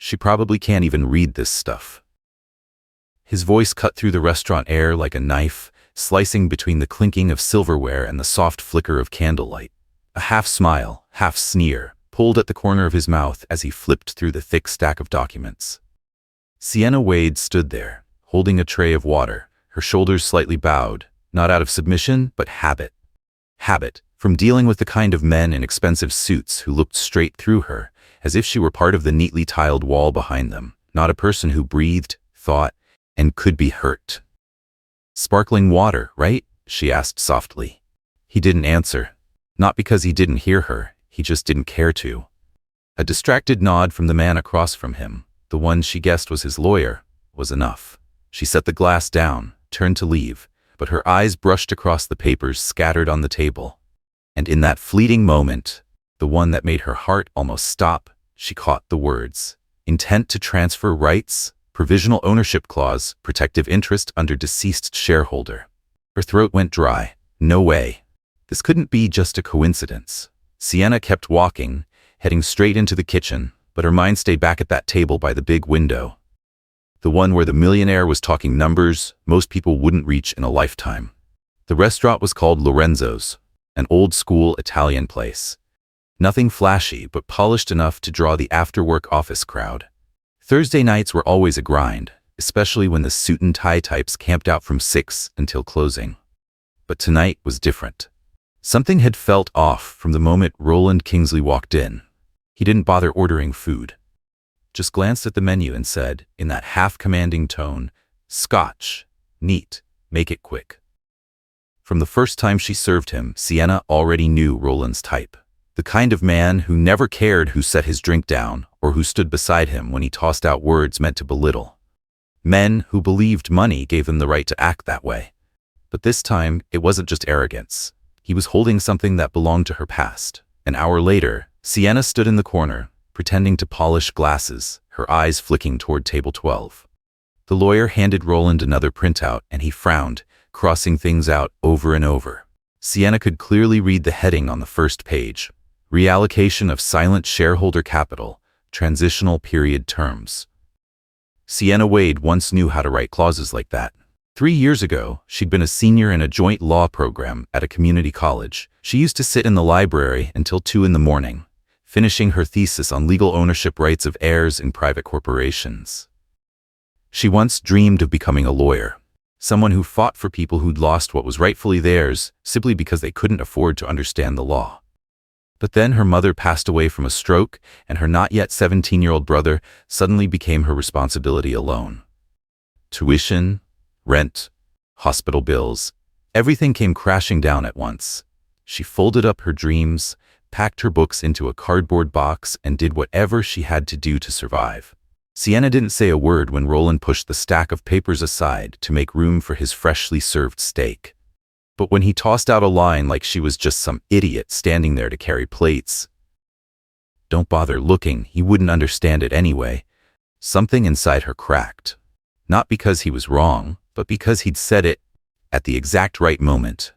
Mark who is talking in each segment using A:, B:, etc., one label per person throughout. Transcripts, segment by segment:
A: She probably can't even read this stuff." His voice cut through the restaurant air like a knife, slicing between the clinking of silverware and the soft flicker of candlelight. A half smile, half sneer, pulled at the corner of his mouth as he flipped through the thick stack of documents. Sienna Wade stood there, holding a tray of water, her shoulders slightly bowed, not out of submission, but habit. Habit, from dealing with the kind of men in expensive suits who looked straight through her, as if she were part of the neatly tiled wall behind them, not a person who breathed, thought, and could be hurt. "Sparkling water, right?" she asked softly. He didn't answer. Not because he didn't hear her, he just didn't care to. A distracted nod from the man across from him, the one she guessed was his lawyer, was enough. She set the glass down, turned to leave, but her eyes brushed across the papers scattered on the table. And in that fleeting moment, the one that made her heart almost stop, she caught the words: intent to transfer rights, provisional ownership clause, protective interest under deceased shareholder. Her throat went dry. No way. This couldn't be just a coincidence. Sienna kept walking, heading straight into the kitchen, but her mind stayed back at that table by the big window. The one where the millionaire was talking numbers most people wouldn't reach in a lifetime. The restaurant was called Lorenzo's, an old-school Italian place. Nothing flashy, but polished enough to draw the after-work office crowd. Thursday nights were always a grind, especially when the suit-and-tie types camped out from 6 until closing. But tonight was different. Something had felt off from the moment Roland Kingsley walked in. He didn't bother ordering food. Just glanced at the menu and said, in that half-commanding tone, "Scotch. Neat. Make it quick." From the first time she served him, Sienna already knew Roland's type. The kind of man who never cared who set his drink down or who stood beside him when he tossed out words meant to belittle. Men who believed money gave them the right to act that way. But this time, it wasn't just arrogance. He was holding something that belonged to her past. An hour later, Sienna stood in the corner, pretending to polish glasses, her eyes flicking toward table 12. The lawyer handed Roland another printout, and he frowned, crossing things out over and over. Sienna could clearly read the heading on the first page: Reallocation of Silent Shareholder Capital, Transitional Period Terms. Sienna Wade once knew how to write clauses like that. 3 years ago, she'd been a senior in a joint law program at a community college. She used to sit in the library until 2 in the morning, finishing her thesis on legal ownership rights of heirs in private corporations. She once dreamed of becoming a lawyer, someone who fought for people who'd lost what was rightfully theirs simply because they couldn't afford to understand the law. But then her mother passed away from a stroke, and her not-yet 17-year-old brother suddenly became her responsibility alone. Tuition, rent, hospital bills, everything came crashing down at once. She folded up her dreams, packed her books into a cardboard box, and did whatever she had to do to survive. Sienna didn't say a word when Roland pushed the stack of papers aside to make room for his freshly served steak. But when he tossed out a line like she was just some idiot standing there to carry plates, "Don't bother looking, he wouldn't understand it anyway," something inside her cracked. Not because he was wrong, but because he'd said it at the exact right moment.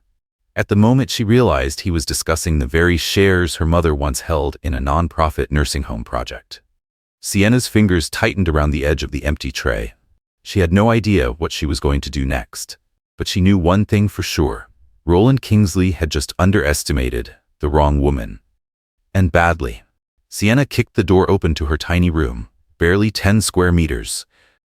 A: At the moment she realized he was discussing the very shares her mother once held in a non-profit nursing home project. Sienna's fingers tightened around the edge of the empty tray. She had no idea what she was going to do next, but she knew one thing for sure. Roland Kingsley had just underestimated the wrong woman. And badly. Sienna kicked the door open to her tiny room, barely 10 square meters,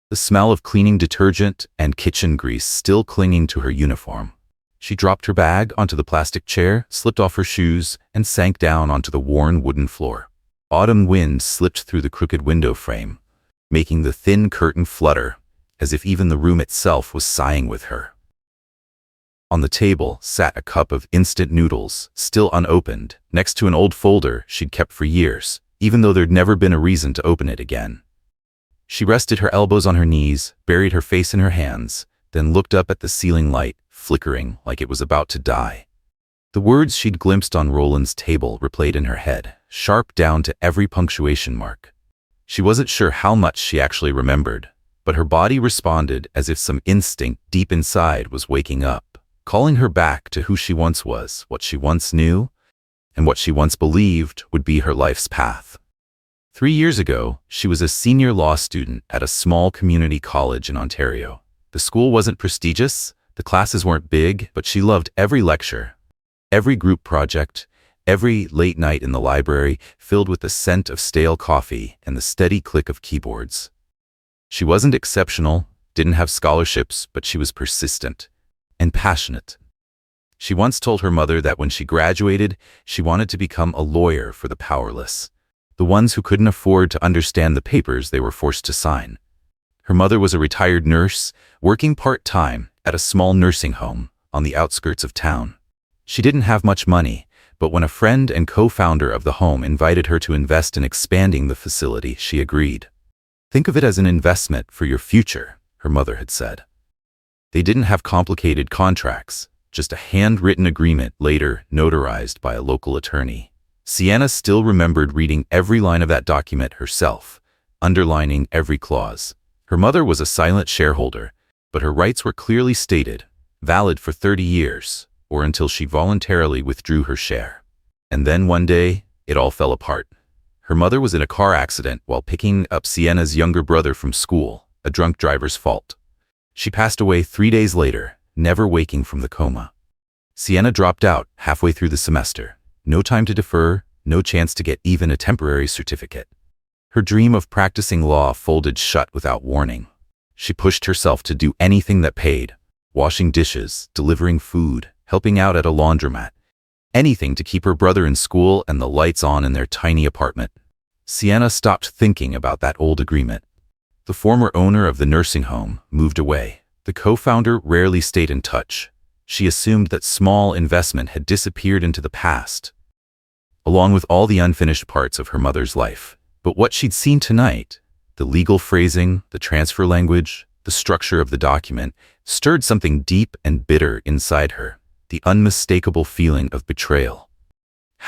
A: the smell of cleaning detergent and kitchen grease still clinging to her uniform. She dropped her bag onto the plastic chair, slipped off her shoes, and sank down onto the worn wooden floor. Autumn wind slipped through the crooked window frame, making the thin curtain flutter, as if even the room itself was sighing with her. On the table sat a cup of instant noodles, still unopened, next to an old folder she'd kept for years, even though there'd never been a reason to open it again. She rested her elbows on her knees, buried her face in her hands, then looked up at the ceiling light, flickering like it was about to die. The words she'd glimpsed on Roland's table replayed in her head, sharp down to every punctuation mark. She wasn't sure how much she actually remembered, but her body responded as if some instinct deep inside was waking up, calling her back to who she once was, what she once knew, and what she once believed would be her life's path. 3 years ago, she was a senior law student at a small community college in Ontario. The school wasn't prestigious, the classes weren't big, but she loved every lecture, every group project, every late night in the library filled with the scent of stale coffee and the steady click of keyboards. She wasn't exceptional, didn't have scholarships, but she was persistent and passionate. She once told her mother that when she graduated, she wanted to become a lawyer for the powerless, the ones who couldn't afford to understand the papers they were forced to sign. Her mother was a retired nurse, working part-time at a small nursing home on the outskirts of town. She didn't have much money, but when a friend and co-founder of the home invited her to invest in expanding the facility, she agreed. "Think of it as an investment for your future," her mother had said. They didn't have complicated contracts, just a handwritten agreement later notarized by a local attorney. Sienna still remembered reading every line of that document herself, underlining every clause. Her mother was a silent shareholder, but her rights were clearly stated, valid for 30 years, or until she voluntarily withdrew her share. And then one day, it all fell apart. Her mother was in a car accident while picking up Sienna's younger brother from school, a drunk driver's fault. She passed away 3 days later, never waking from the coma. Sienna dropped out halfway through the semester. No time to defer, no chance to get even a temporary certificate. Her dream of practicing law folded shut without warning. She pushed herself to do anything that paid, washing dishes, delivering food, helping out at a laundromat, anything to keep her brother in school and the lights on in their tiny apartment. Sienna stopped thinking about that old agreement. The former owner of the nursing home moved away. The co-founder rarely stayed in touch. She assumed that small investment had disappeared into the past, along with all the unfinished parts of her mother's life. But what she'd seen tonight, the legal phrasing, the transfer language, the structure of the document, stirred something deep and bitter inside her, the unmistakable feeling of betrayal.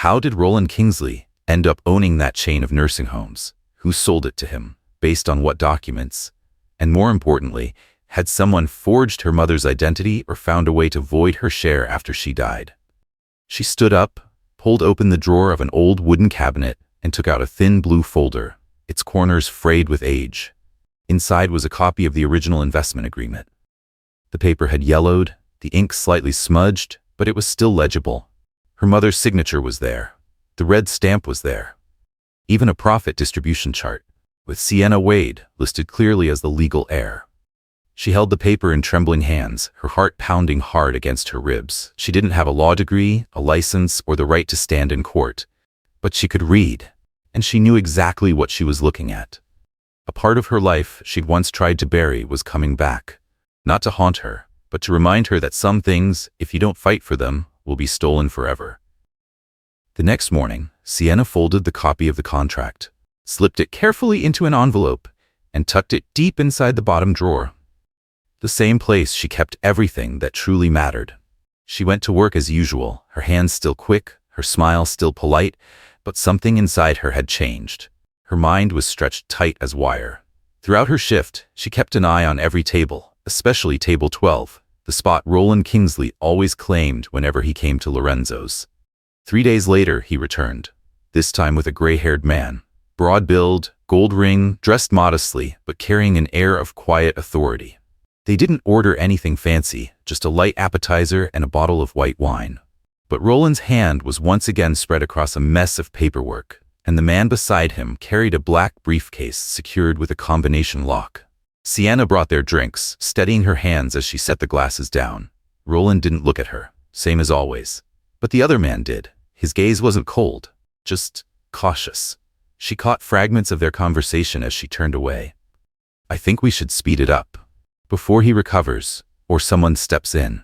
A: How did Roland Kingsley end up owning that chain of nursing homes? Who sold it to him? Based on what documents? And more importantly, had someone forged her mother's identity or found a way to void her share after she died? She stood up, pulled open the drawer of an old wooden cabinet, and took out a thin blue folder, its corners frayed with age. Inside was a copy of the original investment agreement. The paper had yellowed, the ink slightly smudged, but it was still legible. Her mother's signature was there. The red stamp was there. Even a profit distribution chart, with Sienna Wade listed clearly as the legal heir. She held the paper in trembling hands, her heart pounding hard against her ribs. She didn't have a law degree, a license, or the right to stand in court, but she could read, and she knew exactly what she was looking at. A part of her life she'd once tried to bury was coming back, not to haunt her, but to remind her that some things, if you don't fight for them, will be stolen forever. The next morning, Sienna folded the copy of the contract, slipped it carefully into an envelope, and tucked it deep inside the bottom drawer. The same place she kept everything that truly mattered. She went to work as usual, her hands still quick, her smile still polite, but something inside her had changed. Her mind was stretched tight as wire. Throughout her shift, she kept an eye on every table, especially table 12, the spot Roland Kingsley always claimed whenever he came to Lorenzo's. 3 days later, he returned, this time with a gray-haired man, broad-billed, gold ring, dressed modestly, but carrying an air of quiet authority. They didn't order anything fancy, just a light appetizer and a bottle of white wine. But Roland's hand was once again spread across a mess of paperwork, and the man beside him carried a black briefcase secured with a combination lock. Sienna brought their drinks, steadying her hands as she set the glasses down. Roland didn't look at her, same as always. But the other man did. His gaze wasn't cold, just cautious. She caught fragments of their conversation as she turned away. "I think we should speed it up. Before he recovers, or someone steps in.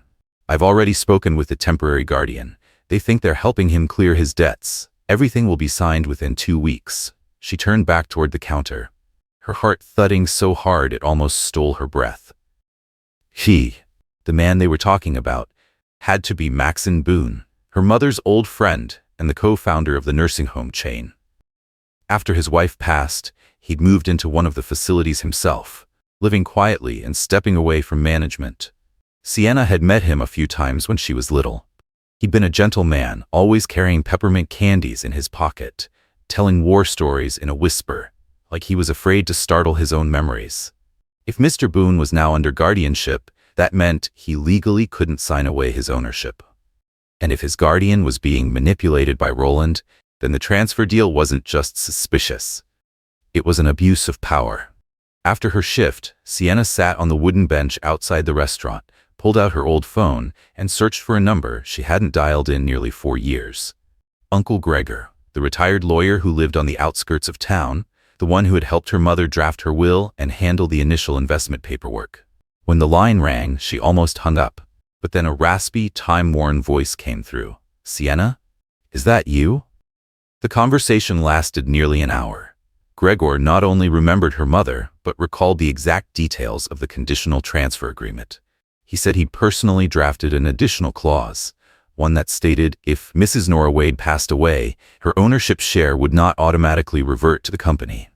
A: I've already spoken with the temporary guardian. They think they're helping him clear his debts. Everything will be signed within 2 weeks." She turned back toward the counter, her heart thudding so hard it almost stole her breath. He, the man they were talking about, had to be Maxon Boone, her mother's old friend and the co-founder of the nursing home chain. After his wife passed, he'd moved into one of the facilities himself, living quietly and stepping away from management. Sienna had met him a few times when she was little. He'd been a gentle man, always carrying peppermint candies in his pocket, telling war stories in a whisper, like he was afraid to startle his own memories. If Mr. Boone was now under guardianship, that meant he legally couldn't sign away his ownership. And if his guardian was being manipulated by Roland, then the transfer deal wasn't just suspicious. It was an abuse of power. After her shift, Sienna sat on the wooden bench outside the restaurant, pulled out her old phone, and searched for a number she hadn't dialed in nearly 4 years. Uncle Gregor, the retired lawyer who lived on the outskirts of town, the one who had helped her mother draft her will and handle the initial investment paperwork. When the line rang, she almost hung up, but then a raspy, time-worn voice came through. "Sienna? Is that you?" The conversation lasted nearly an hour. Gregor not only remembered her mother, but recalled the exact details of the conditional transfer agreement. He said he'd personally drafted an additional clause, one that stated if Mrs. Nora Wade passed away, her ownership share would not automatically revert to the company.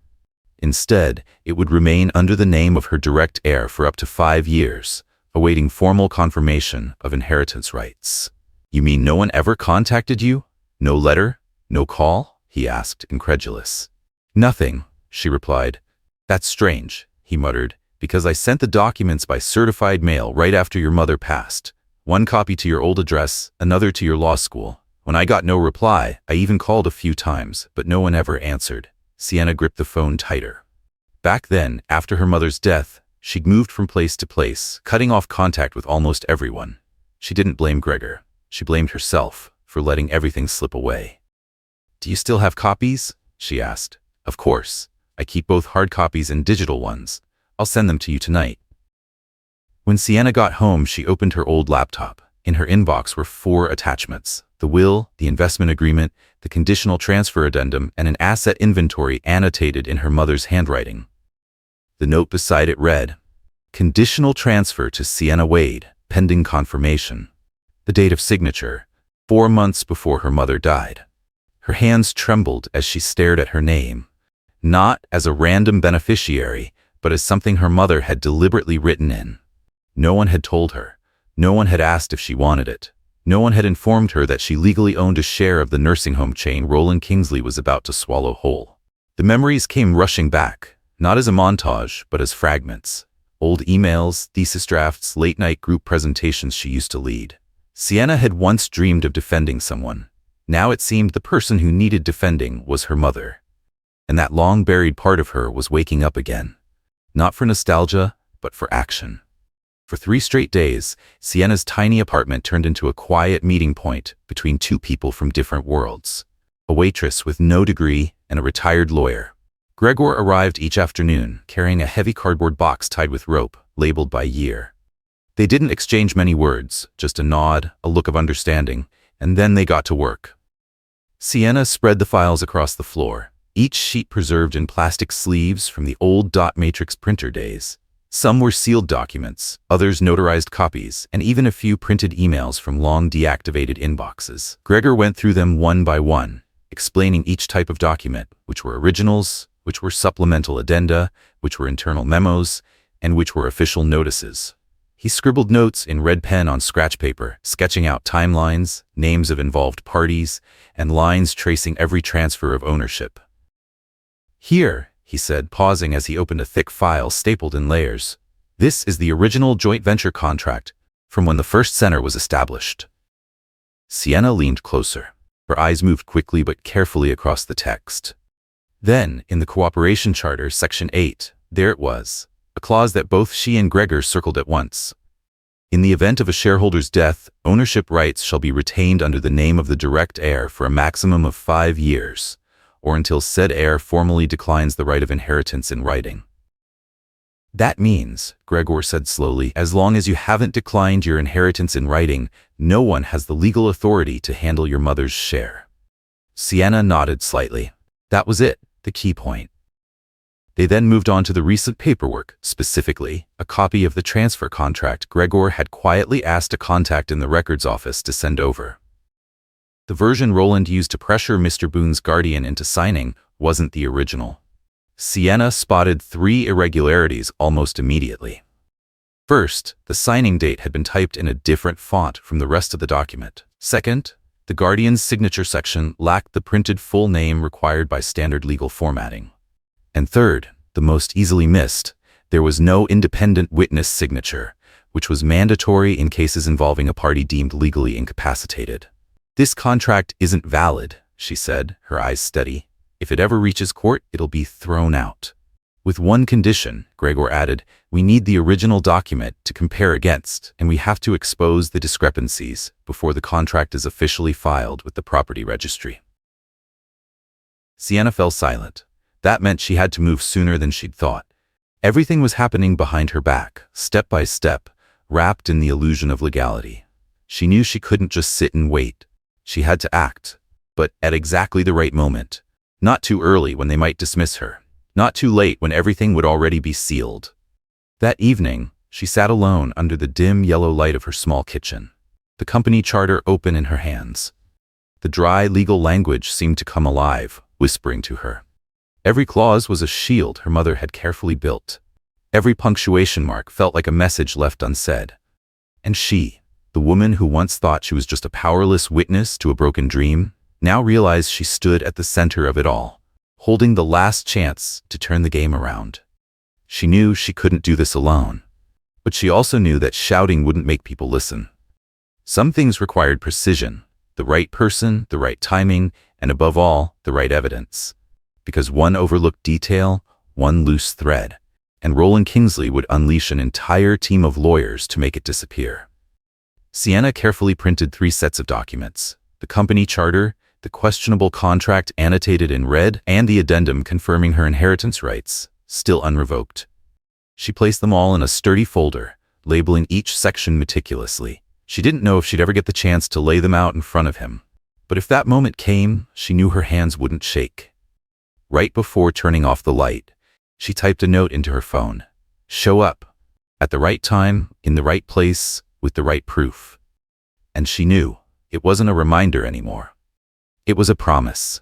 A: Instead, it would remain under the name of her direct heir for up to 5 years, awaiting formal confirmation of inheritance rights. "You mean no one ever contacted you? No letter? No call?" he asked, incredulous. "Nothing," she replied. "That's strange," he muttered, "because I sent the documents by certified mail right after your mother passed. One copy to your old address, another to your law school. When I got no reply, I even called a few times, but no one ever answered." Sienna gripped the phone tighter. Back then, after her mother's death, she'd moved from place to place, cutting off contact with almost everyone. She didn't blame Gregor. She blamed herself for letting everything slip away. "Do you still have copies?" she asked. "Of course. I keep both hard copies and digital ones. I'll send them to you tonight." When Sienna got home, she opened her old laptop. In her inbox were 4 attachments: the will, the investment agreement, the conditional transfer addendum, and an asset inventory annotated in her mother's handwriting. The note beside it read, "Conditional transfer to Sienna Wade, pending confirmation." The date of signature, 4 months before her mother died. Her hands trembled as she stared at her name, not as a random beneficiary, but as something her mother had deliberately written in. No one had told her. No one had asked if she wanted it. No one had informed her that she legally owned a share of the nursing home chain Roland Kingsley was about to swallow whole. The memories came rushing back, not as a montage, but as fragments. Old emails, thesis drafts, late-night group presentations she used to lead. Sienna had once dreamed of defending someone. Now it seemed the person who needed defending was her mother. And that long-buried part of her was waking up again. Not for nostalgia, but for action. For 3 straight days, Sienna's tiny apartment turned into a quiet meeting point between 2 people from different worlds. A waitress with no degree and a retired lawyer. Gregor arrived each afternoon, carrying a heavy cardboard box tied with rope, labeled by year. They didn't exchange many words, just a nod, a look of understanding, and then they got to work. Sienna spread the files across the floor, each sheet preserved in plastic sleeves from the old dot matrix printer days. Some were sealed documents, others notarized copies, and even a few printed emails from long deactivated inboxes. Gregor went through them one by one, explaining each type of document, which were originals, which were supplemental addenda, which were internal memos, and which were official notices. He scribbled notes in red pen on scratch paper, sketching out timelines, names of involved parties, and lines tracing every transfer of ownership. "Here," he said, pausing as he opened a thick file stapled in layers. "This is the original joint venture contract from when the first center was established." Sienna leaned closer. Her eyes moved quickly but carefully across the text. Then, in the Cooperation Charter, Section 8, there it was, a clause that both she and Gregor circled at once. "In the event of a shareholder's death, ownership rights shall be retained under the name of the direct heir for a maximum of 5 years, or until said heir formally declines the right of inheritance in writing." "That means," Gregor said slowly, "as long as you haven't declined your inheritance in writing, no one has the legal authority to handle your mother's share." Sienna nodded slightly. That was it, the key point. They then moved on to the recent paperwork, specifically, a copy of the transfer contract Gregor had quietly asked a contact in the records office to send over. The version Roland used to pressure Mr. Boone's guardian into signing wasn't the original. Sienna spotted 3 irregularities almost immediately. First, the signing date had been typed in a different font from the rest of the document. Second, The guardian's signature section lacked the printed full name required by standard legal formatting. And third, the most easily missed, there was no independent witness signature, which was mandatory in cases involving a party deemed legally incapacitated. "This contract isn't valid," she said, her eyes steady. "If it ever reaches court, it'll be thrown out." "With one condition," Gregor added, "we need the original document to compare against, and we have to expose the discrepancies before the contract is officially filed with the property registry." Sienna fell silent. That meant she had to move sooner than she'd thought. Everything was happening behind her back, step by step, wrapped in the illusion of legality. She knew she couldn't just sit and wait. She had to act, but at exactly the right moment. Not too early when they might dismiss her. Not too late when everything would already be sealed. That evening, she sat alone under the dim yellow light of her small kitchen, the company charter open in her hands. The dry legal language seemed to come alive, whispering to her. Every clause was a shield her mother had carefully built. Every punctuation mark felt like a message left unsaid. And she, the woman who once thought she was just a powerless witness to a broken dream, now realized she stood at the center of it all, holding the last chance to turn the game around. She knew she couldn't do this alone, but she also knew that shouting wouldn't make people listen. Some things required precision, the right person, the right timing, and above all, the right evidence. Because one overlooked detail, one loose thread, and Roland Kingsley would unleash an entire team of lawyers to make it disappear. Sienna carefully printed 3 sets of documents: the company charter, the questionable contract annotated in red, and the addendum confirming her inheritance rights, still unrevoked. She placed them all in a sturdy folder, labeling each section meticulously. She didn't know if she'd ever get the chance to lay them out in front of him, but if that moment came, she knew her hands wouldn't shake. Right before turning off the light, she typed a note into her phone. "Show up. At the right time, in the right place, with the right proof." And she knew it wasn't a reminder anymore. It was a promise.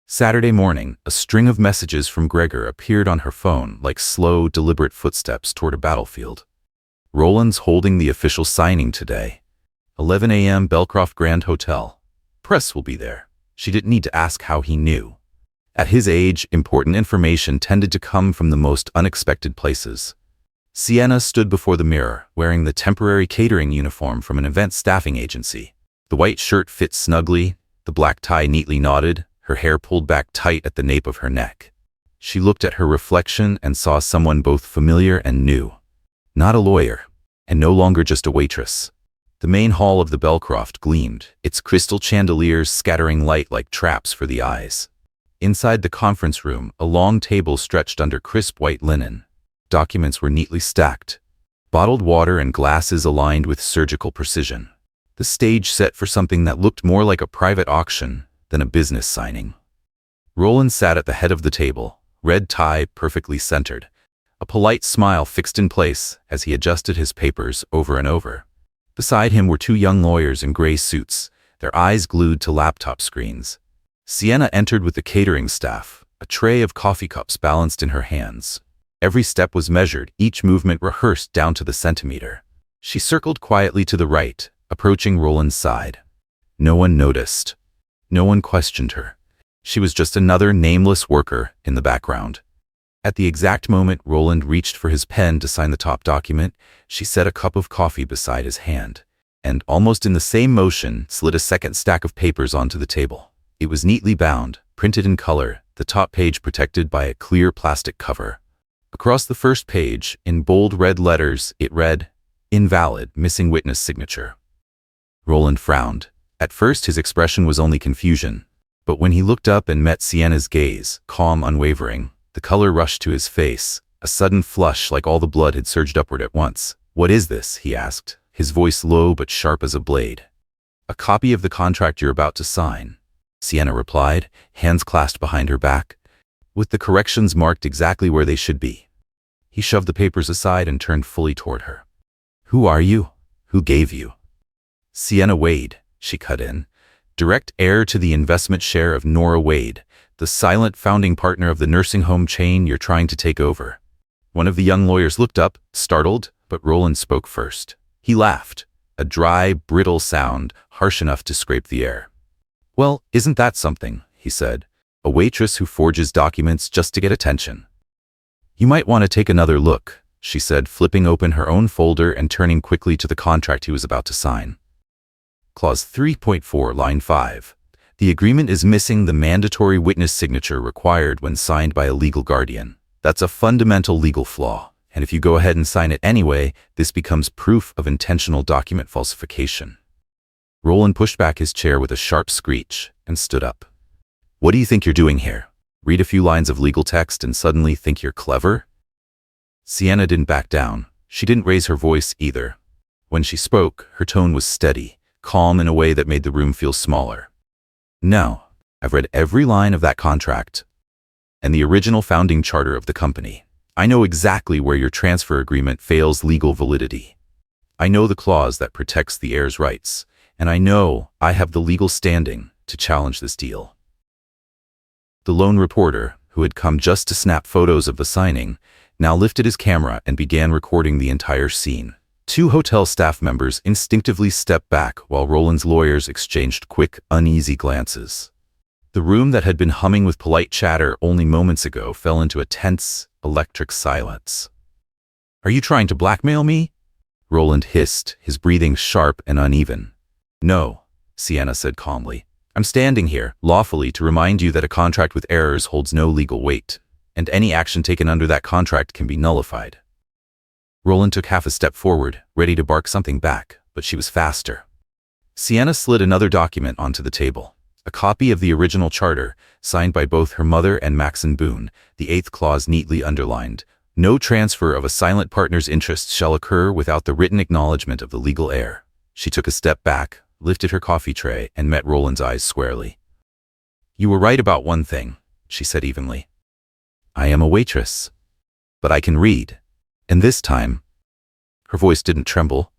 A: Saturday morning, a string of messages from Gregor appeared on her phone like slow, deliberate footsteps toward a battlefield. "Roland's holding the official signing today. 11 a.m. Belcroft Grand Hotel. Press will be there." She didn't need to ask how he knew. At his age, important information tended to come from the most unexpected places. Sienna stood before the mirror, wearing the temporary catering uniform from an event staffing agency. The white shirt fit snugly, the black tie neatly knotted, her hair pulled back tight at the nape of her neck. She looked at her reflection and saw someone both familiar and new. Not a lawyer, and no longer just a waitress. The main hall of the Belcroft gleamed, its crystal chandeliers scattering light like traps for the eyes. Inside the conference room, a long table stretched under crisp white linen. Documents were neatly stacked, bottled water and glasses aligned with surgical precision. The stage set for something that looked more like a private auction than a business signing. Roland sat at the head of the table, red tie perfectly centered, a polite smile fixed in place as he adjusted his papers over and over. Beside him were 2 young lawyers in gray suits, their eyes glued to laptop screens. Sienna entered with the catering staff, a tray of coffee cups balanced in her hands. Every step was measured, each movement rehearsed down to the centimeter. She circled quietly to the right, approaching Roland's side. No one noticed. No one questioned her. She was just another nameless worker in the background. At the exact moment Roland reached for his pen to sign the top document, she set a cup of coffee beside his hand, and almost in the same motion slid a second stack of papers onto the table. It was neatly bound, printed in color, the top page protected by a clear plastic cover. Across the first page, in bold red letters, it read, "Invalid, missing witness signature." Roland frowned. At first his expression was only confusion, but when he looked up and met Sienna's gaze, calm, unwavering, the color rushed to his face, a sudden flush like all the blood had surged upward at once. "What is this?" he asked, his voice low but sharp as a blade. "A copy of the contract you're about to sign," Sienna replied, hands clasped behind her back, with the corrections marked exactly where they should be. He shoved the papers aside and turned fully toward her. "Who are you? Who gave you?" "Sienna Wade," she cut in, "direct heir to the investment share of Nora Wade, the silent founding partner of the nursing home chain you're trying to take over." One of the young lawyers looked up, startled, but Roland spoke first. He laughed, a dry, brittle sound, harsh enough to scrape the air. "Well, isn't that something?" he said. "A waitress who forges documents just to get attention." "You might want to take another look," she said, flipping open her own folder and turning quickly to the contract he was about to sign. Clause 3.4, line 5. The agreement is missing the mandatory witness signature required when signed by a legal guardian. That's a fundamental legal flaw, and if you go ahead and sign it anyway, this becomes proof of intentional document falsification. Roland pushed back his chair with a sharp screech and stood up. "What do you think you're doing here? Read a few lines of legal text and suddenly think you're clever?" Sienna didn't back down. She didn't raise her voice either. When she spoke, her tone was steady, calm in a way that made the room feel smaller. "No, I've read every line of that contract and the original founding charter of the company. I know exactly where your transfer agreement fails legal validity. I know the clause that protects the heir's rights, and I know I have the legal standing to challenge this deal." The lone reporter, who had come just to snap photos of the signing, now lifted his camera and began recording the entire scene. Two hotel staff members instinctively stepped back while Roland's lawyers exchanged quick, uneasy glances. The room that had been humming with polite chatter only moments ago fell into a tense, electric silence. "Are you trying to blackmail me?" Roland hissed, his breathing sharp and uneven. "No," Sienna said calmly. "I'm standing here, lawfully, to remind you that a contract with errors holds no legal weight, and any action taken under that contract can be nullified." Roland took half a step forward, ready to bark something back, but she was faster. Sienna slid another document onto the table. A copy of the original charter, signed by both her mother and Maxon Boone, the 8th clause neatly underlined. "No transfer of a silent partner's interests shall occur without the written acknowledgement of the legal heir." She took a step back, lifted her coffee tray, and met Roland's eyes squarely. "You were right about one thing," she said evenly. "I am a waitress. But I can read. And this time," her voice didn't tremble,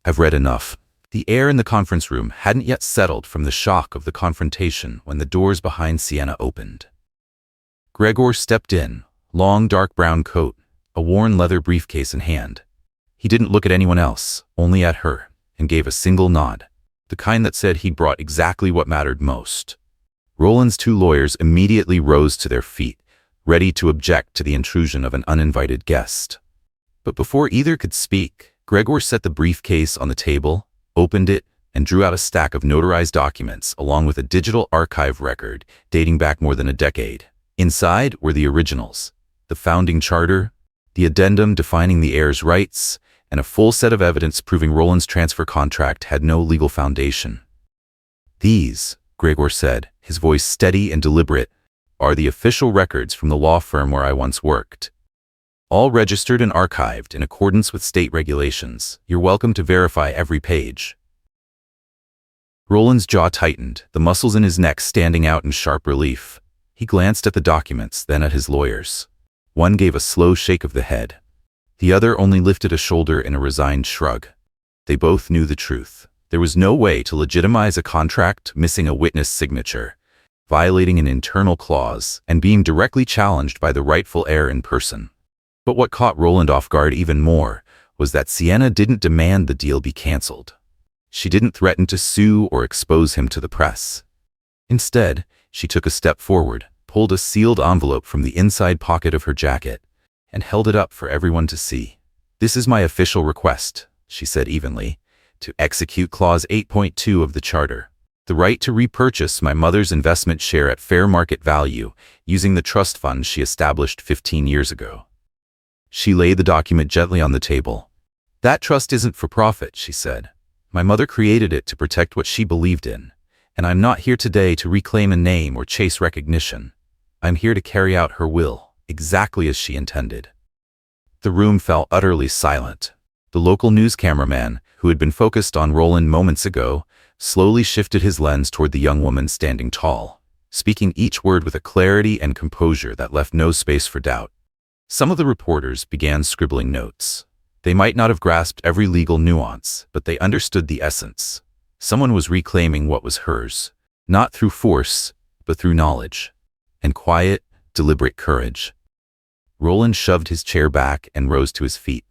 A: "I've read enough." The air in the conference room hadn't yet settled from the shock of the confrontation when the doors behind Sienna opened. Gregor stepped in, long dark brown coat, a worn leather briefcase in hand. He didn't look at anyone else, only at her, and gave a single nod, the kind that said he'd brought exactly what mattered most. Roland's two lawyers immediately rose to their feet, ready to object to the intrusion of an uninvited guest. But before either could speak, Gregor set the briefcase on the table, opened it, and drew out a stack of notarized documents along with a digital archive record dating back more than a decade. Inside were the originals, the founding charter, the addendum defining the heir's rights, and a full set of evidence proving Roland's transfer contract had no legal foundation. "These," Gregor said, his voice steady and deliberate, "are the official records from the law firm where I once worked. All registered and archived in accordance with state regulations. You're welcome to verify every page." Roland's jaw tightened, the muscles in his neck standing out in sharp relief. He glanced at the documents, then at his lawyers. One gave a slow shake of the head. The other only lifted a shoulder in a resigned shrug. They both knew the truth. There was no way to legitimize a contract missing a witness signature, violating an internal clause, and being directly challenged by the rightful heir in person. But what caught Roland off guard even more was that Sienna didn't demand the deal be canceled. She didn't threaten to sue or expose him to the press. Instead, she took a step forward, pulled a sealed envelope from the inside pocket of her jacket, and held it up for everyone to see. "This is my official request," she said evenly, "to execute Clause 8.2 of the Charter. The right to repurchase my mother's investment share at fair market value using the trust fund she established 15 years ago." She laid the document gently on the table. "That trust isn't for profit," she said. "My mother created it to protect what she believed in, and I'm not here today to reclaim a name or chase recognition. I'm here to carry out her will, exactly as she intended." The room fell utterly silent. The local news cameraman, who had been focused on Roland moments ago, slowly shifted his lens toward the young woman standing tall, speaking each word with a clarity and composure that left no space for doubt. Some of the reporters began scribbling notes. They might not have grasped every legal nuance, but they understood the essence. Someone was reclaiming what was hers, not through force, but through knowledge, and quiet, deliberate courage. Roland shoved his chair back and rose to his feet.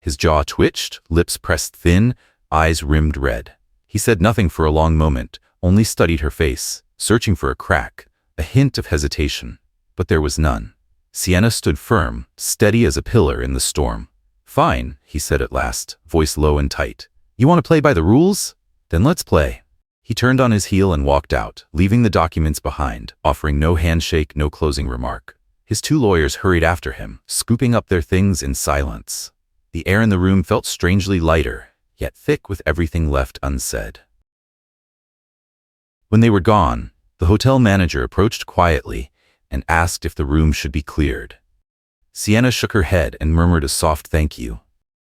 A: His jaw twitched, lips pressed thin, eyes rimmed red. He said nothing for a long moment, only studied her face, searching for a crack, a hint of hesitation. But there was none. Sienna stood firm, steady as a pillar in the storm. "Fine," he said at last, voice low and tight. "You want to play by the rules? Then let's play." He turned on his heel and walked out, leaving the documents behind, offering no handshake, no closing remark. His two lawyers hurried after him, scooping up their things in silence. The air in the room felt strangely lighter, yet thick with everything left unsaid. When they were gone, the hotel manager approached quietly and asked if the room should be cleared. Sienna shook her head and murmured a soft thank you.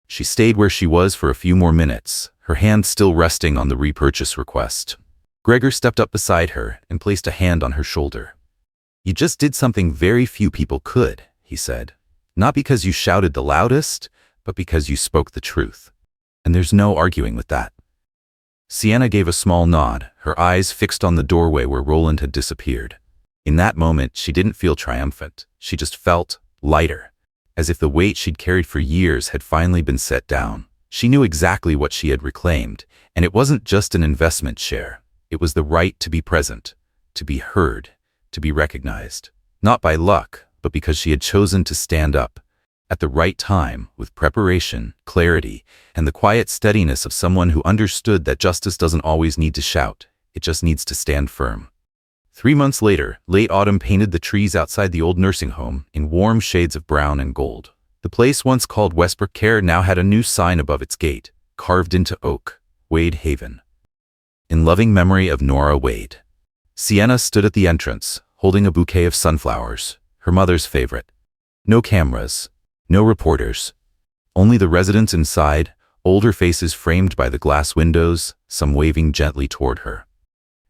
A: She stayed where she was for a few more minutes, her hand still resting on the repurchase request. Gregor stepped up beside her and placed a hand on her shoulder. "You just did something very few people could," he said. "Not because you shouted the loudest, but because you spoke the truth. And there's no arguing with that." Sienna gave a small nod, her eyes fixed on the doorway where Roland had disappeared. In that moment, she didn't feel triumphant. She just felt lighter, as if the weight she'd carried for years had finally been set down. She knew exactly what she had reclaimed, and it wasn't just an investment share. It was the right to be present, to be heard, to be recognized. Not by luck, but because she had chosen to stand up at the right time, with preparation, clarity, and the quiet steadiness of someone who understood that justice doesn't always need to shout, it just needs to stand firm. 3 months later, late autumn painted the trees outside the old nursing home in warm shades of brown and gold. The place once called Westbrook Care now had a new sign above its gate, carved into oak, Wade Haven. In loving memory of Nora Wade. Sienna stood at the entrance, holding a bouquet of sunflowers, her mother's favorite. No cameras. No reporters. Only the residents inside, older faces framed by the glass windows, some waving gently toward her.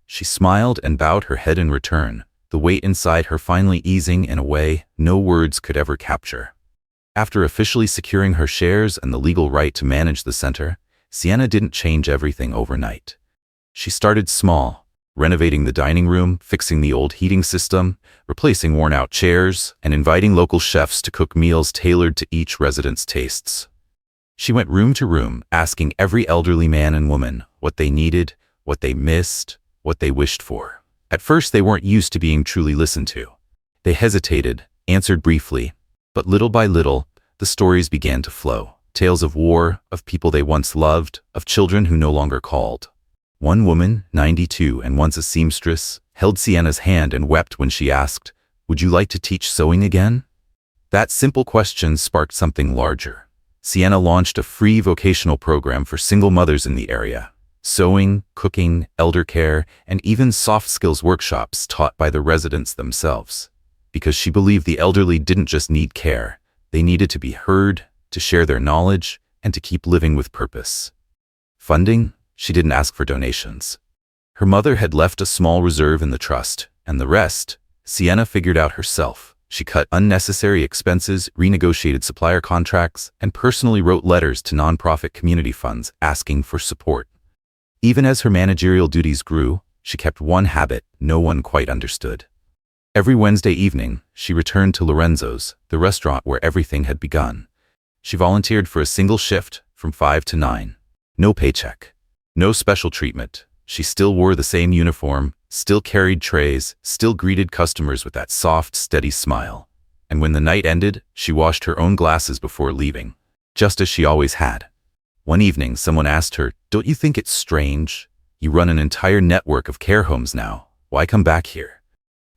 A: She smiled and bowed her head in return, the weight inside her finally easing in a way no words could ever capture. After officially securing her shares and the legal right to manage the center, Sienna didn't change everything overnight. She started small, renovating the dining room, fixing the old heating system, replacing worn-out chairs, and inviting local chefs to cook meals tailored to each resident's tastes. She went room to room, asking every elderly man and woman what they needed, what they missed, what they wished for. At first, they weren't used to being truly listened to. They hesitated, answered briefly, but little by little, the stories began to flow. Tales of war, of people they once loved, of children who no longer called. One woman, 92 and once a seamstress, held Sienna's hand and wept when she asked, "Would you like to teach sewing again?" That simple question sparked something larger. Sienna launched a free vocational program for single mothers in the area. Sewing, cooking, elder care, and even soft skills workshops taught by the residents themselves. Because she believed the elderly didn't just need care, they needed to be heard, to share their knowledge, and to keep living with purpose. Funding? She didn't ask for donations. Her mother had left a small reserve in the trust, and the rest, Sienna figured out herself. She cut unnecessary expenses, renegotiated supplier contracts, and personally wrote letters to nonprofit community funds asking for support. Even as her managerial duties grew, she kept one habit no one quite understood. Every Wednesday evening, she returned to Lorenzo's, the restaurant where everything had begun. She volunteered for a single shift from 5 to 9. No paycheck. No special treatment. She still wore the same uniform, still carried trays, still greeted customers with that soft, steady smile. And when the night ended, she washed her own glasses before leaving, just as she always had. One evening, someone asked her, "Don't you think it's strange? You run an entire network of care homes now. Why come back here?"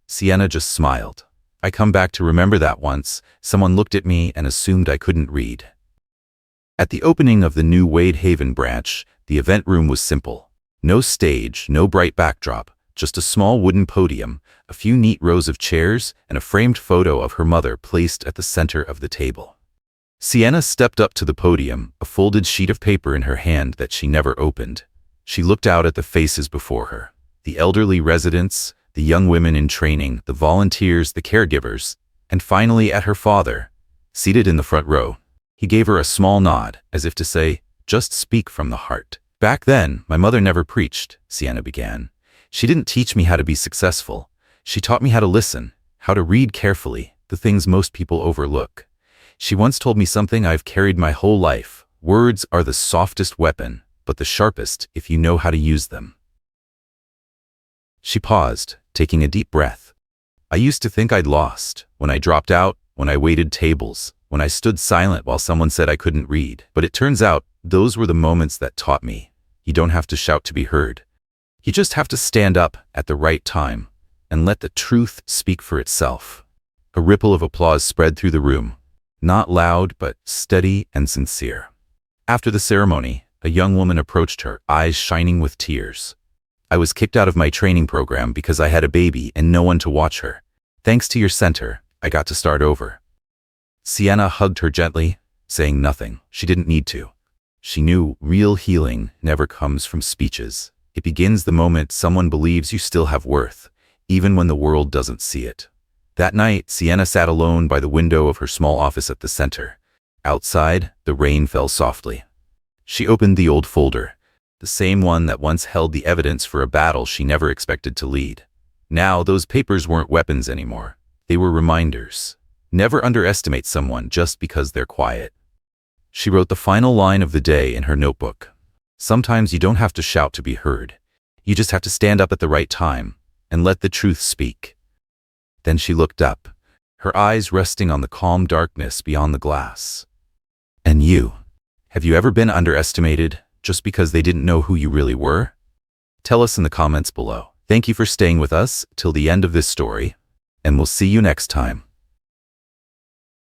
A: Sienna just smiled. "I come back to remember that once someone looked at me and assumed I couldn't read." At the opening of the new Wade Haven branch, the event room was simple. No stage, no bright backdrop, just a small wooden podium, a few neat rows of chairs, and a framed photo of her mother placed at the center of the table. Sienna stepped up to the podium, a folded sheet of paper in her hand that she never opened. She looked out at the faces before her. The elderly residents, the young women in training, the volunteers, the caregivers, and finally at her father, seated in the front row. He gave her a small nod, as if to say, "Just speak from the heart." "Back then, my mother never preached," Sienna began. "She didn't teach me how to be successful. She taught me how to listen, how to read carefully, the things most people overlook. She once told me something I've carried my whole life. Words are the softest weapon, but the sharpest if you know how to use them." She paused, taking a deep breath. I used to think I'd lost, when I dropped out, when I waited tables, when I stood silent while someone said I couldn't read. But it turns out, those were the moments that taught me. You don't have to shout to be heard. You just have to stand up at the right time and let the truth speak for itself. A ripple of applause spread through the room, not loud but steady and sincere. After the ceremony, a young woman approached her, eyes shining with tears. I was kicked out of my training program because I had a baby and no one to watch her. Thanks to your center, I got to start over. Sienna hugged her gently, saying nothing. She didn't need to. She knew real healing never comes from speeches. It begins the moment someone believes you still have worth, even when the world doesn't see it. That night, Sienna sat alone by the window of her small office at the center. Outside, the rain fell softly. She opened the old folder, the same one that once held the evidence for a battle she never expected to lead. Now, those papers weren't weapons anymore. They were reminders. Never underestimate someone just because they're quiet. She wrote the final line of the day in her notebook. Sometimes you don't have to shout to be heard. You just have to stand up at the right time and let the truth speak. Then she looked up, her eyes resting on the calm darkness beyond the glass. And you? Have you ever been underestimated just because they didn't know who you really were? Tell us in the comments below. Thank you for staying with us till the end of this story, and we'll see you next time.